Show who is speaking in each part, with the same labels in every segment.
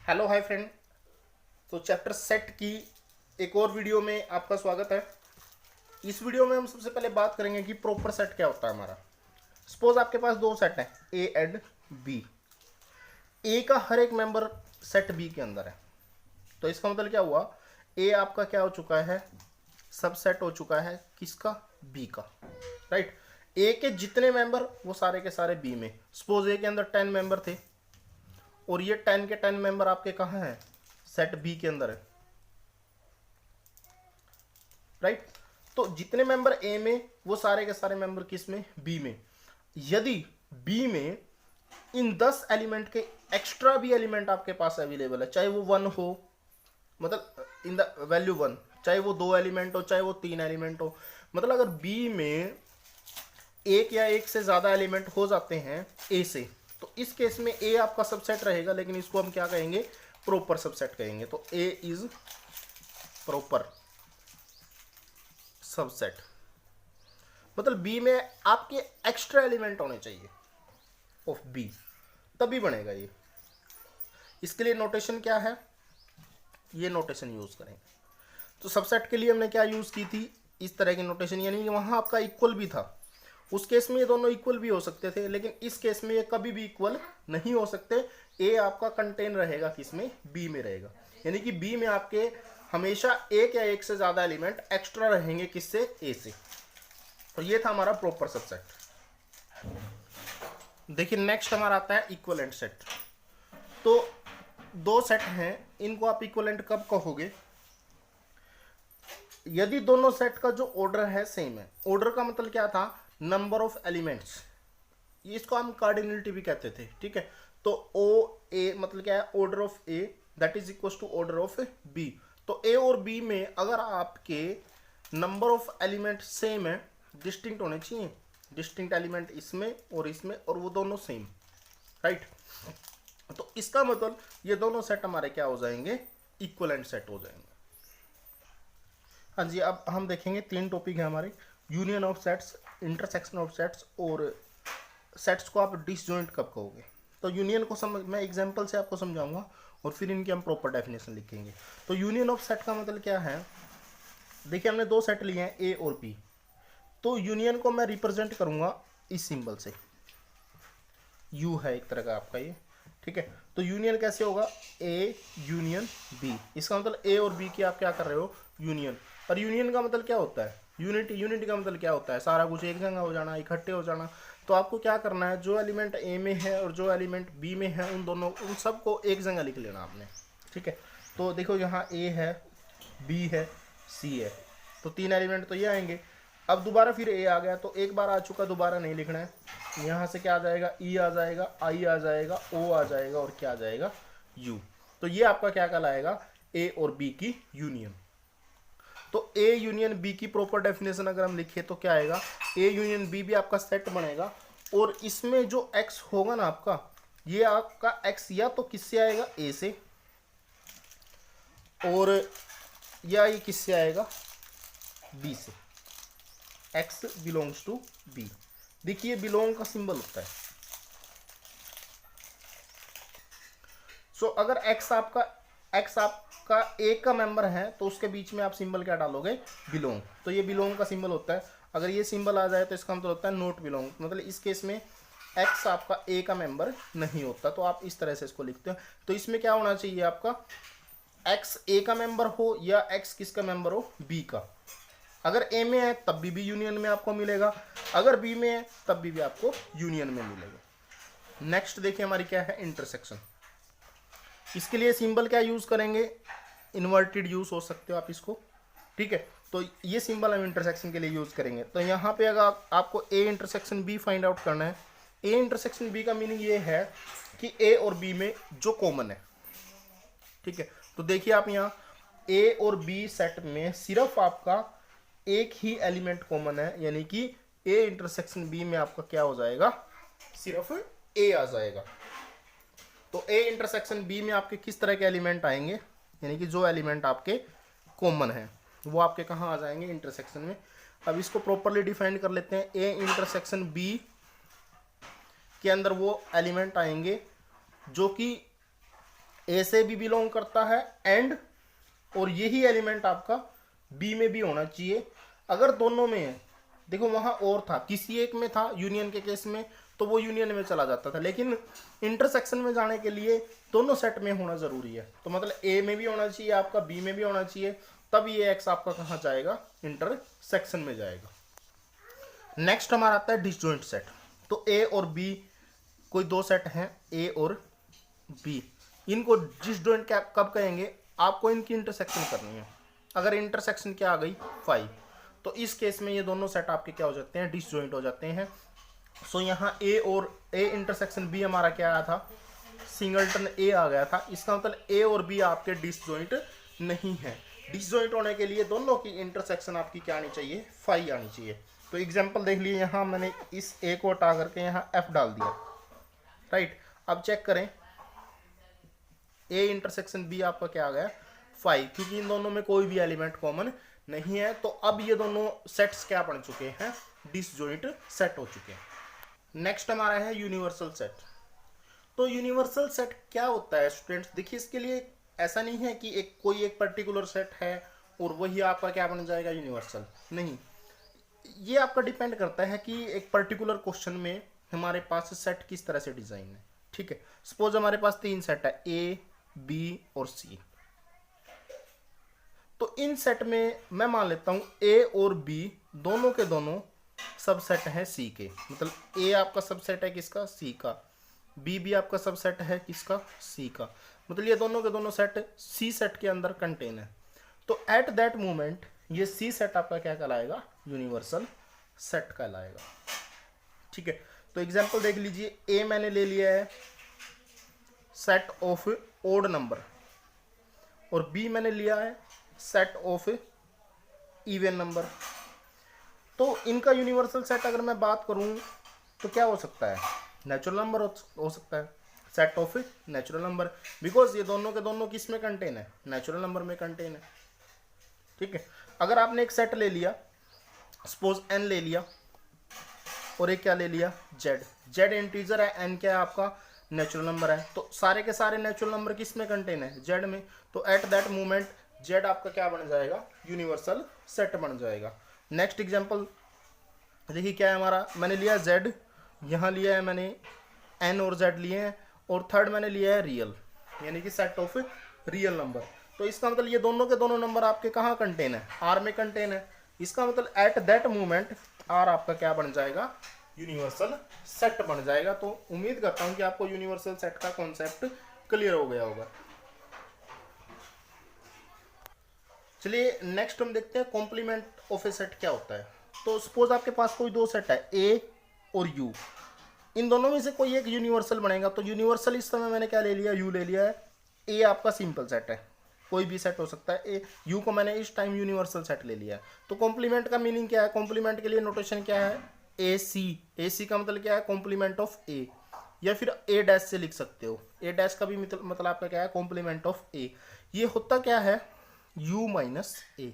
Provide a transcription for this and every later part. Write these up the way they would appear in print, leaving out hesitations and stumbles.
Speaker 1: Hello hi friend. तो chapter set की एक और वीडियो में आपका स्वागत है। इस वीडियो में हम सबसे पहले बात करेंगे कि प्रॉपर सेट क्या होता है हमारा। सपोज आपके पास दो सेट हैं, ए एंड बी। ए का हर एक मेंबर सेट बी के अंदर है। तो इसका मतलब क्या हुआ, ए आपका क्या हो चुका है, सबसेट हो चुका है किसका, बी का। राइट। ए के जितने मेंबर वो सारे के सारे बी में। सपोज ए के अंदर 10 मेंबर थे और ये 10 के 10 मेंबर आपके कहाँ हैं, सेट बी के अंदर है। राइट। तो जितने मेंबर ए में वो सारे के सारे मेंबर किस में, बी में। यदि बी में इन 10 एलिमेंट के एक्स्ट्रा भी एलिमेंट आपके पास अवेलेबल है, चाहे वो 1 हो, मतलब इन द वैल्यू 1, चाहे वो 2 एलिमेंट हो, चाहे वो 3 एलिमेंट हो, मतलब अगर बी में एक या एक से ज्यादा एलिमेंट हो जाते हैं ए से, तो इस केस में ए आपका सबसेट रहेगा, लेकिन इसको हम क्या कहेंगे, प्रॉपर सबसेट कहेंगे। तो ए इज प्रॉपर सबसेट, मतलब बी में आपके एक्स्ट्रा एलिमेंट होने चाहिए ऑफ बी, तभी बनेगा ये। इसके लिए नोटेशन क्या है, ये नोटेशन यूज करेंगे। तो सबसेट के लिए हमने क्या यूज की थी, इस तरह की नोटेशन, यानी कि वहां आपका इक्वल भी था। उस केस में ये दोनों इक्वल भी हो सकते थे, लेकिन इस केस में ये कभी भी इक्वल नहीं हो सकते। ए आपका कंटेन रहेगा किसमें, बी में रहेगा, यानी कि बी में आपके हमेशा एक या एक से ज्यादा एलिमेंट एक्स्ट्रा रहेंगे किससे, ए से। तो ये था हमारा प्रॉपर सबसेट। देखिए नेक्स्ट हमारा आता है इक्विवेलेंट सेट। तो दो सेट हैं, इनको आप इक्विवेलेंट कब कहोगे, यदि दोनों सेट का जो ऑर्डर है सेम है। ऑर्डर का मतलब क्या था, नंबर ऑफ एलिमेंट्स, इसको हम कार्डिनलिटी भी कहते थे। ठीक है। तो ओ ए मतलब क्या है, order of A that is equal to order of B. तो ए और बी में अगर आपके नंबर ऑफ एलिमेंट सेम है, डिस्टिंक्ट होने चाहिए, डिस्टिंक्ट एलिमेंट इसमें और इसमें, और वो दोनों सेम। राइट। तो इसका मतलब ये दोनों सेट हमारे क्या हो जाएंगे, इक्विवेलेंट सेट हो जाएंगे। हाँ जी, अब हम देखेंगे 3 टॉपिक है हमारे, union of sets, intersection of sets, और सेट्स को आप डिसजॉइंट कब कहोगे। तो यूनियन को मैं एग्जांपल से आपको समझाऊंगा और फिर इनकी हम प्रॉपर डेफिनेशन लिखेंगे। तो यूनियन ऑफ सेट का मतलब क्या है, देखिए हमने दो सेट लिए हैं ए और बी, तो यूनियन को मैं रिप्रेजेंट करूंगा इस सिंबल से, यू है एक तरह का आपका ये। ठीक है। तो यूनियन कैसे होगा, ए यूनियन बी, इसका मतलब ए और बी की आप क्या कर रहे हो, यूनियन। और यूनियन का मतलब क्या होता है, यूनिटी। यूनिटी का मतलब क्या होता है, सारा कुछ एक जगह हो जाना, इकट्ठे हो जाना। तो आपको क्या करना है, जो एलिमेंट ए में है और जो एलिमेंट बी में है, उन सबको एक जगह लिख लेना आपने। ठीक है। तो देखो यहाँ ए है, बी है, सी है, तो 3 एलिमेंट तो ये आएंगे। अब दोबारा फिर ए आ गया, तो एक बार आ चुका, दोबारा नहीं लिखना है। यहाँ से क्या आ जाएगा, ई आ जाएगा, आई आ जाएगा, ओ आ जाएगा, और क्या आ जाएगा, यू। तो ये आपका क्या कहलाएगा, ए और बी की यूनियन। तो ए यूनियन बी की प्रॉपर डेफिनेशन अगर हम लिखे तो क्या आएगा, ए यूनियन बी भी आपका सेट बनेगा, और इसमें जो एक्स होगा ना आपका, ये आपका एक्स या तो किससे आएगा, ए से, और या ये किससे आएगा, बी से। X belongs to B. देखिए बिलोंग का सिंबल होता है। सो अगर एक्स आपका ए का मेंबर है, तो उसके बीच में आप सिंबल क्या डालोगे, बिलोंग। तो ये बिलोंग का सिंबल होता है। अगर ये सिंबल आ जाए तो इसका मतलब होता है नॉट बिलोंग, मतलब इस केस में एक्स आपका ए का मेंबर नहीं होता। तो आप इस तरह से इसको लिखते हो। तो इसमें क्या होना चाहिए आपका, एक्स ए का मेंबर हो या एक्स किसका मेंबर हो, बी का। अगर ए में है तब भी यूनियन में आपको मिलेगा, अगर बी में है तब भी आपको यूनियन में मिलेगा। नेक्स्ट देखिए हमारी क्या है, इंटरसेक्शन। इसके लिए सिंबल क्या यूज करेंगे, इन्वर्टेड यूज हो सकते हो आप इसको। ठीक है। तो ये सिंबल हम इंटरसेक्शन के लिए यूज करेंगे। तो यहाँ पे अगर आपको A intersection B find out करना है, ए इंटरसेक्शन बी का मीनिंग ये है कि ए और बी में जो कॉमन है। ठीक है। तो देखिए आप यहाँ ए और बी सेट में सिर्फ आपका एक ही एलिमेंट कॉमन है, यानी कि ए इंटरसेक्शन बी में आपका क्या हो जाएगा, सिर्फ ए आ जाएगा। तो ए इंटरसेक्शन बी में आपके किस तरह के एलिमेंट आएंगे, यानी कि जो एलिमेंट आपके कॉमन है वो आपके कहाँ आ जाएंगे, इंटरसेक्शन में। अब इसको प्रॉपरली डिफाइन कर लेते हैं। ए इंटरसेक्शन बी के अंदर वो एलिमेंट आएंगे जो कि ए से भी बिलोंग करता है एंड, और यही एलिमेंट आपका बी में भी होना चाहिए। अगर दोनों में है, देखो वहां और था, किसी एक में था यूनियन के केस में तो वो यूनियन में चला जाता था, लेकिन इंटरसेक्शन में जाने के लिए दोनों सेट में होना जरूरी है। तो मतलब ए में भी होना चाहिए आपका, बी में भी होना चाहिए, तब ये एक्स आपका कहाँ जाएगा, इंटरसेक्शन में जाएगा। नेक्स्ट हमारा आता है डिसजॉइंट सेट। तो ए और बी कोई दो सेट हैं, ए और बी, इनको डिसजॉइंट क्या कब कहेंगे, आपको इनकी इंटरसेक्शन करनी है। अगर इंटरसेक्शन क्या आ गई 5, तो इस केस में ये दोनों सेट आपके क्या हो जाते हैं, डिसजॉइंट हो जाते हैं। सो यहाँ ए और ए इंटरसेक्शन बी हमारा क्या आया था, सिंगलटन ए आ गया था। इसका मतलब ए और बी आपके डिसजॉइंट नहीं है। डिसजॉइंट होने के लिए दोनों की इंटरसेक्शन आपकी क्या आनी चाहिए, 5 आनी चाहिए। तो एग्जांपल देख लिए, यहाँ मैंने इस ए को हटा करके यहाँ एफ डाल दिया, राइट। अब चेक करें, ए इंटरसेक्शन बी आपका क्या आ गया 5, क्योंकि इन दोनों में कोई भी एलिमेंट कॉमन नहीं है। तो अब ये दोनों सेट्स क्या बन चुके हैं, डिसजॉइंट सेट हो चुके हैं। नेक्स्ट हमारा है यूनिवर्सल सेट। तो यूनिवर्सल सेट क्या होता है स्टूडेंट्स, देखिए इसके लिए ऐसा नहीं है कि कोई एक पर्टिकुलर सेट है और वही आपका क्या बन जाएगा, यूनिवर्सल। नहीं, ये आपका डिपेंड करता है कि एक पर्टिकुलर क्वेश्चन में हमारे पास सेट किस तरह से डिजाइन है। ठीक है, सपोज हमारे पास 3 सेट है, ए बी और सी। तो इन सेट में मैं मान लेता हूं ए और बी दोनों के दोनों सबसेट है सी के, मतलब ए आपका सबसेट है किसका, सी का, बी भी आपका सबसेट है किसका, सी का, मतलब ये दोनों के दोनों सेट सी सेट के अंदर कंटेन है। तो एट दैट मोमेंट ये सी सेट आपका क्या कहलाएगा, यूनिवर्सल सेट कहलाएगा। ठीक है, तो एग्जांपल देख लीजिए, ए मैंने ले लिया है सेट ऑफ ओड नंबर और बी मैंने लिया है सेट ऑफ इवन नंबर। तो इनका यूनिवर्सल सेट अगर मैं बात करूं तो क्या हो सकता है, नेचुरल नंबर हो सकता है, set of natural number, because ये दोनों के दोनों किस में कंटेन है, नेचुरल नंबर में कंटेन है। ठीक है, अगर आपने एक सेट ले लिया, सपोज एन ले लिया और एक क्या ले लिया, जेड, जेड इंटीजर है, एन क्या है आपका नेचुरल नंबर है, तो सारे के सारे नेचुरल नंबर किस में कंटेन है, जेड में। तो एट दैट मोमेंट जेड आपका क्या बन जाएगा, यूनिवर्सल सेट बन जाएगा। नेक्स्ट एग्जांपल देखिए क्या है हमारा, मैंने लिया जेड, यहाँ लिया है मैंने एन और जेड लिए हैं, और थर्ड मैंने लिया है रियल, यानी कि सेट ऑफ रियल नंबर। तो इसका मतलब ये दोनों के दोनों नंबर आपके कहाँ कंटेन है, आर में कंटेन है। इसका मतलब एट दैट मोमेंट आर आपका क्या बन जाएगा, यूनिवर्सल सेट बन जाएगा। तो उम्मीद करता हूँ कि आपको यूनिवर्सल सेट का कॉन्सेप्ट क्लियर हो गया होगा। चलिए नेक्स्ट हम देखते हैं कॉम्प्लीमेंट ऑफ ए सेट क्या होता है। तो सपोज आपके पास कोई दो सेट है, ए और यू, इन दोनों में से कोई एक यूनिवर्सल बनेगा। तो यूनिवर्सल इस समय मैंने क्या ले लिया, यू ले लिया है। ए आपका सिंपल सेट है, कोई भी सेट हो सकता है, ए यू को मैंने इस टाइम यूनिवर्सल सेट ले लिया है। तो कॉम्प्लीमेंट का मीनिंग क्या है, कॉम्प्लीमेंट के लिए नोटेशन क्या है, ए सी। ए सी का मतलब क्या है, कॉम्प्लीमेंट ऑफ ए, या फिर ए डैश से लिख सकते हो। ए डैश का भी मतलब आपका क्या है, कॉम्प्लीमेंट ऑफ ए। ये होता क्या है, u माइनस ए,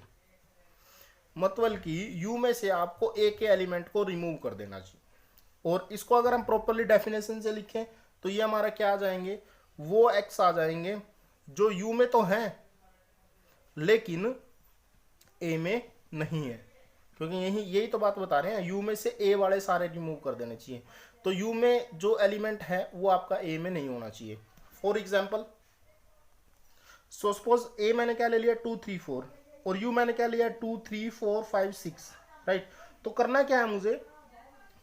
Speaker 1: मतलब कि u में से आपको a के एलिमेंट को रिमूव कर देना चाहिए। और इसको अगर हम प्रॉपरली डेफिनेशन से लिखें तो ये हमारा क्या आ जाएंगे, वो x आ जाएंगे जो u में तो हैं लेकिन a में नहीं है, क्योंकि यही तो बात बता रहे हैं, u में से a वाले सारे रिमूव कर देने चाहिए। तो u में जो एलिमेंट है वो आपका a में नहीं होना चाहिए। फॉर एग्जाम्पल, सो सपोज ए मैंने क्या ले लिया 2 3 4 और यू मैंने क्या लिया 2 3 4 5 6, राइट। तो करना क्या है मुझे,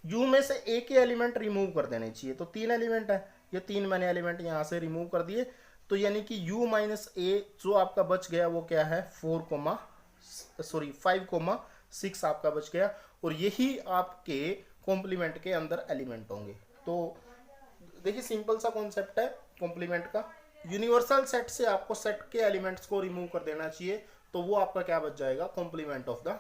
Speaker 1: यू में से ए के एलिमेंट रिमूव कर देने चाहिए। तो 3 एलिमेंट है, ये 3 मैंने एलिमेंट यहाँ से रिमूव कर दिए। तो यानी कि यू माइनस ए जो आपका बच गया वो क्या है, 5,6 आपका बच गया, और यही आपके कॉम्प्लीमेंट के अंदर एलिमेंट होंगे। तो देखिए सिंपल सा कॉन्सेप्ट है कॉम्प्लीमेंट का। यूनिवर्सल सेट से आपको सेट के एलिमेंट्स को रिमूव कर देना चाहिए, तो वो आपका क्या बच जाएगा, कॉम्प्लीमेंट ऑफ द